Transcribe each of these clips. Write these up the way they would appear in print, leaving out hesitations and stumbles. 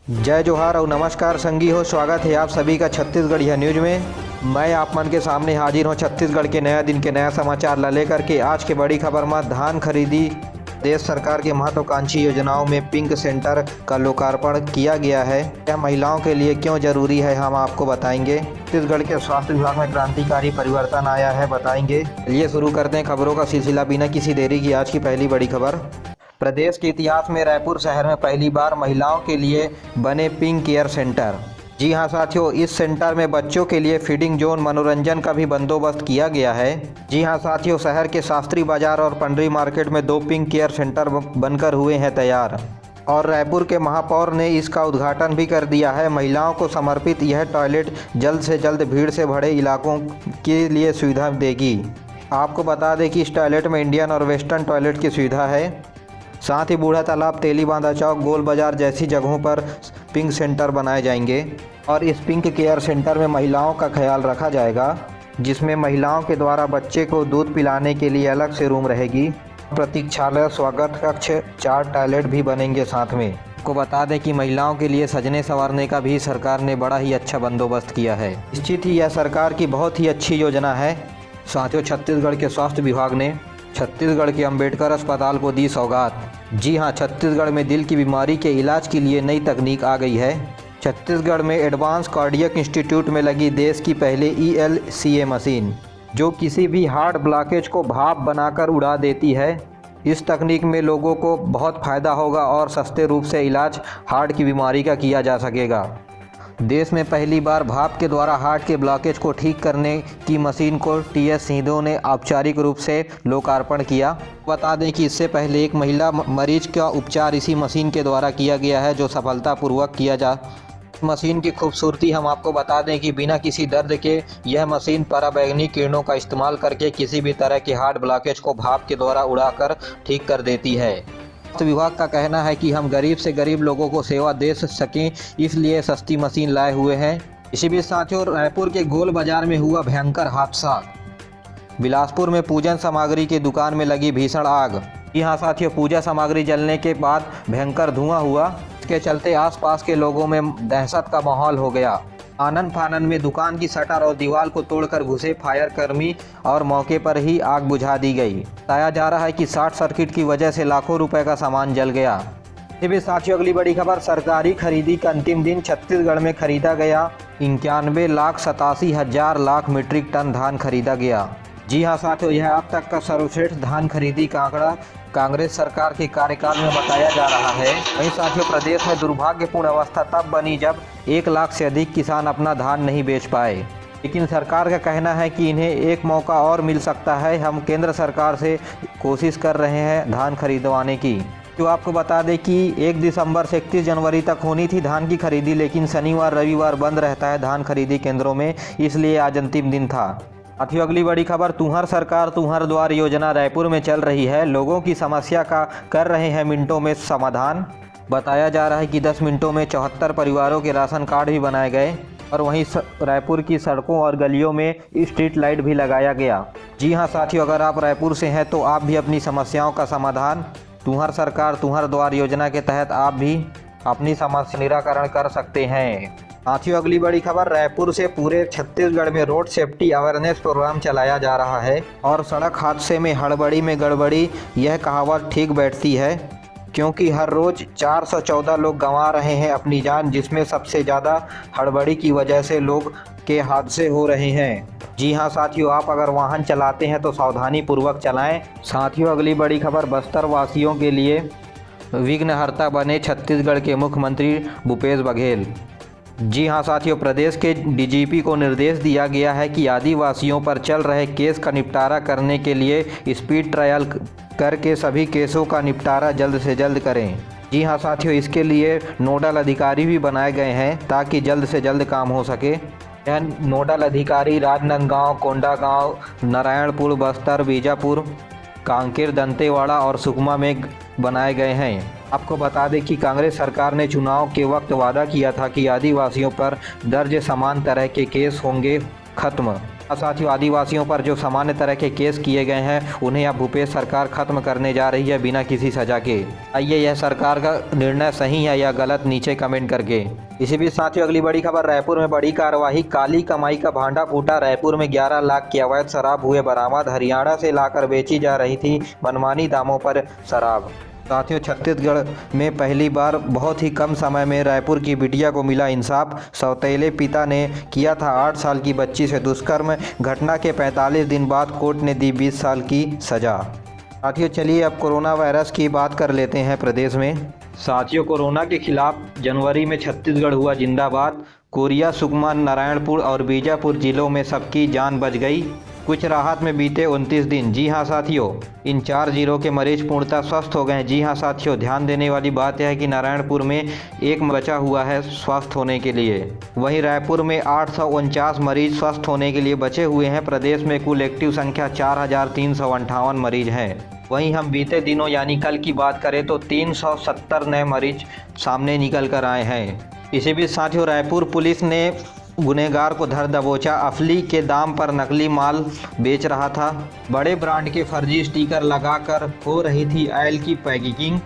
जय जोहार और नमस्कार संगी हो। स्वागत है आप सभी का छत्तीसगढ़िया न्यूज में। मैं आप मन के सामने हाजिर हूँ छत्तीसगढ़ के नया दिन के नया समाचार ला लेकर के। आज के बड़ी खबर में धान खरीदी, देश सरकार के महत्वाकांक्षी योजनाओं में पिंक सेंटर का लोकार्पण किया गया है। यह महिलाओं के लिए क्यों जरूरी है हम आपको बताएंगे। छत्तीसगढ़ के स्वास्थ्य विभाग में क्रांतिकारी परिवर्तन आया है, बताएंगे। चलिए शुरू करते हैं खबरों का सिलसिला बिना किसी देरी की। आज की पहली बड़ी खबर, प्रदेश के इतिहास में रायपुर शहर में पहली बार महिलाओं के लिए बने पिंक केयर सेंटर। जी हां साथियों, इस सेंटर में बच्चों के लिए फीडिंग जोन, मनोरंजन का भी बंदोबस्त किया गया है। जी हां साथियों, शहर के शास्त्री बाजार और पंडरी मार्केट में 2 पिंक केयर सेंटर बनकर हुए हैं तैयार और रायपुर के महापौर ने इसका उद्घाटन भी कर दिया है। महिलाओं को समर्पित यह टॉयलेट जल्द से जल्द भीड़ से भरे इलाकों के लिए सुविधा देगी। आपको बता दें कि इस टॉयलेट में इंडियन और वेस्टर्न टॉयलेट की सुविधा है। साथ ही बूढ़ा तालाब, तेली बांधा चौक, गोल बाजार जैसी जगहों पर पिंक सेंटर बनाए जाएंगे और इस पिंक केयर सेंटर में महिलाओं का ख्याल रखा जाएगा, जिसमें महिलाओं के द्वारा बच्चे को दूध पिलाने के लिए अलग से रूम रहेगी। प्रतीक्षालय, स्वागत कक्ष, 4 टॉयलेट भी बनेंगे साथ में। आपको बता दें कि महिलाओं के लिए सजने संवरने का भी सरकार ने बड़ा ही अच्छा बंदोबस्त किया है। निश्चित ही यह सरकार की बहुत ही अच्छी योजना है। साथियों, छत्तीसगढ़ के स्वास्थ्य विभाग ने छत्तीसगढ़ के अंबेडकर अस्पताल को दी सौगात। जी हां, छत्तीसगढ़ में दिल की बीमारी के इलाज के लिए नई तकनीक आ गई है। छत्तीसगढ़ में एडवांस कार्डियक इंस्टीट्यूट में लगी देश की पहले ELCA मशीन, जो किसी भी हार्ट ब्लॉकेज को भाप बनाकर उड़ा देती है। इस तकनीक में लोगों को बहुत फ़ायदा होगा और सस्ते रूप से इलाज हार्ट की बीमारी का किया जा सकेगा। देश में पहली बार भाप के द्वारा हार्ट के ब्लॉकेज को ठीक करने की मशीन को TS सिंहदेव ने औपचारिक रूप से लोकार्पण किया। बता दें कि इससे पहले एक महिला मरीज का उपचार इसी मशीन के द्वारा किया गया है, जो सफलतापूर्वक किया जा। मशीन की खूबसूरती हम आपको बता दें कि बिना किसी दर्द के यह मशीन पराबैंगनी किरणों का इस्तेमाल करके किसी भी तरह के हार्ट ब्लॉकेज को भाप के द्वारा उड़ाकर ठीक कर देती है। स्वास्थ्य विभाग का कहना है कि हम गरीब से गरीब लोगों को सेवा दे सकें, इसलिए सस्ती मशीन लाए हुए हैं। इसी बीच साथियों, रायपुर के गोल बाजार में हुआ भयंकर हादसा। बिलासपुर में पूजन सामग्री की दुकान में लगी भीषण आग। यहाँ साथियों, पूजा सामग्री जलने के बाद भयंकर धुआं हुआ। इसके चलते आसपास के लोगों में दहशत का माहौल हो गया। आनन फानन में दुकान की शटर और दीवार को तोड़कर घुसे फायर कर्मी और मौके पर ही आग बुझा दी गई। बताया जा रहा है कि शॉर्ट सर्किट की वजह से लाखों रुपए का सामान जल गया। इसी बीच साथियों, अगली बड़ी खबर, सरकारी खरीदी का अंतिम दिन। छत्तीसगढ़ में खरीदा गया 91,87,000 लाख मीट्रिक टन धान खरीदा गया। जी हां साथियों, यह अब तक का सर्वश्रेष्ठ धान खरीदी का आंकड़ा कांग्रेस सरकार के कार्यकाल में बताया जा रहा है। वहीं साथियों, प्रदेश में दुर्भाग्यपूर्ण अवस्था तब बनी जब 1 लाख से अधिक किसान अपना धान नहीं बेच पाए। लेकिन सरकार का कहना है कि इन्हें एक मौका और मिल सकता है। हम केंद्र सरकार से कोशिश कर रहे हैं धान खरीदवाने की। तो आपको बता दें कि 1 दिसंबर से 31 जनवरी तक होनी थी धान की खरीदी, लेकिन शनिवार रविवार बंद रहता है धान खरीदी केंद्रों में, इसलिए आज अंतिम दिन था। साथियों, अगली बड़ी खबर, तुहर सरकार तुहर द्वार योजना रायपुर में चल रही है। लोगों की समस्या का कर रहे हैं मिनटों में समाधान। बताया जा रहा है कि 10 मिनटों में 74 परिवारों के राशन कार्ड भी बनाए गए और वहीं रायपुर की सड़कों और गलियों में स्ट्रीट लाइट भी लगाया गया। जी हां साथियों, अगर आप रायपुर से हैं तो आप भी अपनी समस्याओं का समाधान तुहर सरकार तुहर द्वार योजना के तहत आप भी अपनी समस्या निराकरण कर सकते हैं। साथियों, अगली बड़ी खबर, रायपुर से पूरे छत्तीसगढ़ में रोड सेफ्टी अवेयरनेस प्रोग्राम चलाया जा रहा है और सड़क हादसे में हड़बड़ी में गड़बड़ी, यह कहावत ठीक बैठती है, क्योंकि हर रोज 414 लोग गंवा रहे हैं अपनी जान, जिसमें सबसे ज़्यादा हड़बड़ी की वजह से लोग के हादसे हो रहे हैं। जी हां साथियों, आप अगर वाहन चलाते हैं तो सावधानी पूर्वक चलाएं। साथियों, अगली बड़ी खबर, बस्तर वासियों के लिए विघ्नहर्ता बने छत्तीसगढ़ के मुख्यमंत्री भूपेश बघेल। जी हां साथियों, प्रदेश के DGP को निर्देश दिया गया है कि आदिवासियों पर चल रहे केस का निपटारा करने के लिए स्पीड ट्रायल करके सभी केसों का निपटारा जल्द से जल्द करें। जी हां साथियों, इसके लिए नोडल अधिकारी भी बनाए गए हैं ताकि जल्द से जल्द काम हो सके। यह नोडल अधिकारी राजनांदगांव, कोंडागांव, नारायणपुर, बस्तर, बीजापुर, कांकेर, दंतेवाड़ा और सुकमा में बनाए गए हैं। आपको बता दें कि कांग्रेस सरकार ने चुनाव के वक्त वादा किया था कि आदिवासियों पर दर्ज समान तरह के केस होंगे खत्म। साथियों, आदिवासियों पर जो सामान्य तरह के केस किए गए हैं उन्हें अब भूपेश सरकार खत्म करने जा रही है बिना किसी सजा के। आइए यह सरकार का निर्णय सही है या गलत, नीचे कमेंट करके। इसी बीच साथियों, अगली बड़ी खबर, रायपुर में बड़ी कार्रवाई, काली कमाई का भांडा फूटा। रायपुर में 11 लाख की अवैध शराब हुए बरामद। हरियाणा से लाकर बेची जा रही थी मनमानी दामों पर शराब। साथियों, छत्तीसगढ़ में पहली बार बहुत ही कम समय में रायपुर की बिटिया को मिला इंसाफ। सौतेले पिता ने किया था 8 साल की बच्ची से दुष्कर्म। घटना के 45 दिन बाद कोर्ट ने दी 20 साल की सजा। साथियों, चलिए अब कोरोना वायरस की बात कर लेते हैं प्रदेश में। साथियों, कोरोना के खिलाफ जनवरी में छत्तीसगढ़ हुआ जिंदाबाद। कोरिया, सुकमा, नारायणपुर और बीजापुर जिलों में सबकी जान बच गई। कुछ राहत में बीते 29 दिन। जी हां साथियों, इन 4 जिलों के मरीज पूर्णतः स्वस्थ हो गए। जी हां साथियों, ध्यान देने वाली बात यह है कि नारायणपुर में एक बचा हुआ है स्वस्थ होने के लिए। वहीं रायपुर में 849 मरीज स्वस्थ होने के लिए बचे हुए हैं। प्रदेश में कुल एक्टिव संख्या 4358 मरीज हैं। वहीं हम बीते दिनों यानी कल की बात करें तो 370 नए मरीज सामने निकल कर आए हैं। इसी बीच साथियों, रायपुर पुलिस ने गुनहगार को धर दबोचा। अफली के दाम पर नकली माल बेच रहा था। बड़े ब्रांड के फर्जी स्टिकर लगाकर हो रही थी ऑयल की पैकिंग।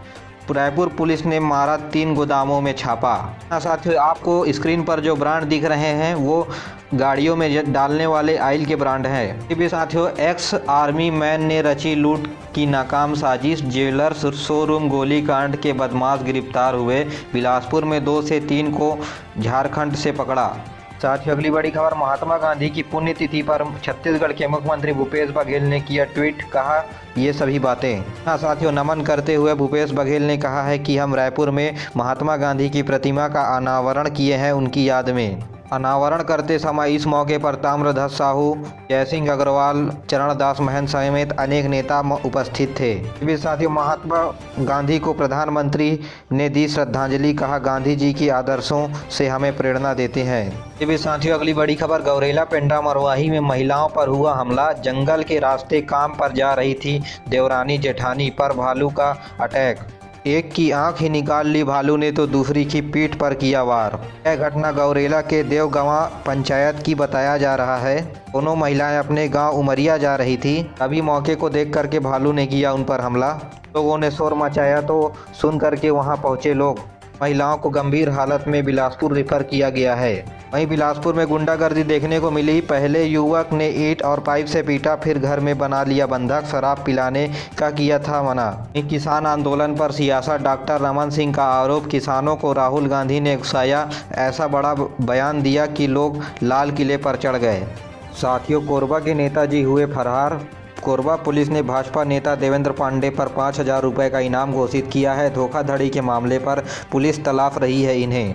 रायपुर पुलिस ने मारा 3 गोदामों में छापा। साथियों, आपको स्क्रीन पर जो ब्रांड दिख रहे हैं वो गाड़ियों में डालने वाले ऑयल के ब्रांड हैं। इसी भी साथियों, एक्स आर्मी मैन ने रची लूट की नाकाम साजिश। ज्वेलर्स शोरूम गोलीकांड के बदमाश गिरफ्तार हुए। बिलासपुर में 2 से 3 को झारखंड से पकड़ा। साथियों, अगली बड़ी खबर, महात्मा गांधी की पुण्यतिथि पर छत्तीसगढ़ के मुख्यमंत्री भूपेश बघेल ने किया ट्वीट, कहा ये सभी बातें। हाँ साथियों, नमन करते हुए भूपेश बघेल ने कहा है कि हम रायपुर में महात्मा गांधी की प्रतिमा का अनावरण किए हैं उनकी याद में। अनावरण करते समय इस मौके पर ताम्रध्वज साहू, जयसिंह अग्रवाल, चरणदास महंत समेत अनेक नेता उपस्थित थे। इस साथियों, महात्मा गांधी को प्रधानमंत्री ने दी श्रद्धांजलि, कहा गांधी जी की आदर्शों से हमें प्रेरणा देते हैं। इस साथियों, अगली बड़ी खबर, गौरेला पेंड्रा मरवाही में महिलाओं पर हुआ हमला। जंगल के रास्ते काम पर जा रही थी देवरानी जेठानी पर भालू का अटैक। एक की आंख ही निकाल ली भालू ने तो दूसरी की पीठ पर किया वार। यह घटना गौरेला के देवगंवा पंचायत की बताया जा रहा है। दोनों महिलाएं अपने गांव उमरिया जा रही थी। अभी मौके को देख करके भालू ने किया उन पर हमला। लोगों ने शोर मचाया तो सुन करके वहां पहुंचे लोग। महिलाओं को गंभीर हालत में बिलासपुर रेफर किया गया है। वहीं बिलासपुर में गुंडागर्दी देखने को मिली। पहले युवक ने ईंट और पाइप से पीटा, फिर घर में बना लिया बंधक, शराब पिलाने का किया था मना। किसान आंदोलन पर सियासत, डॉक्टर रमन सिंह का आरोप, किसानों को राहुल गांधी ने उकसाया। ऐसा बड़ा बयान दिया कि लोग लाल किले पर चढ़ गए। साथियों, कोरबा के नेताजी हुए फरार। कोरबा पुलिस ने भाजपा नेता देवेंद्र पांडे पर 5000 रुपये का इनाम घोषित किया है। धोखाधड़ी के मामले पर पुलिस तलाश रही है इन्हें।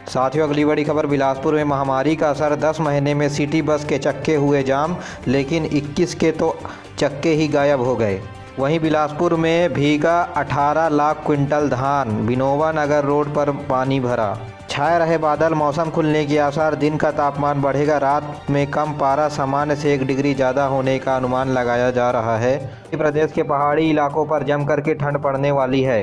साथियों, अगली बड़ी खबर, बिलासपुर में महामारी का असर, 10 महीने में सिटी बस के चक्के हुए जाम, लेकिन 21 के तो चक्के ही गायब हो गए। वहीं बिलासपुर में भीगा 18 लाख क्विंटल धान। विनोबा नगर रोड पर पानी भरा। छाए रहे बादल, मौसम खुलने के आसार। दिन का तापमान बढ़ेगा, रात में कम पारा सामान्य से 1 डिग्री ज़्यादा होने का अनुमान लगाया जा रहा है। प्रदेश के पहाड़ी इलाकों पर जम करके ठंड पड़ने वाली है।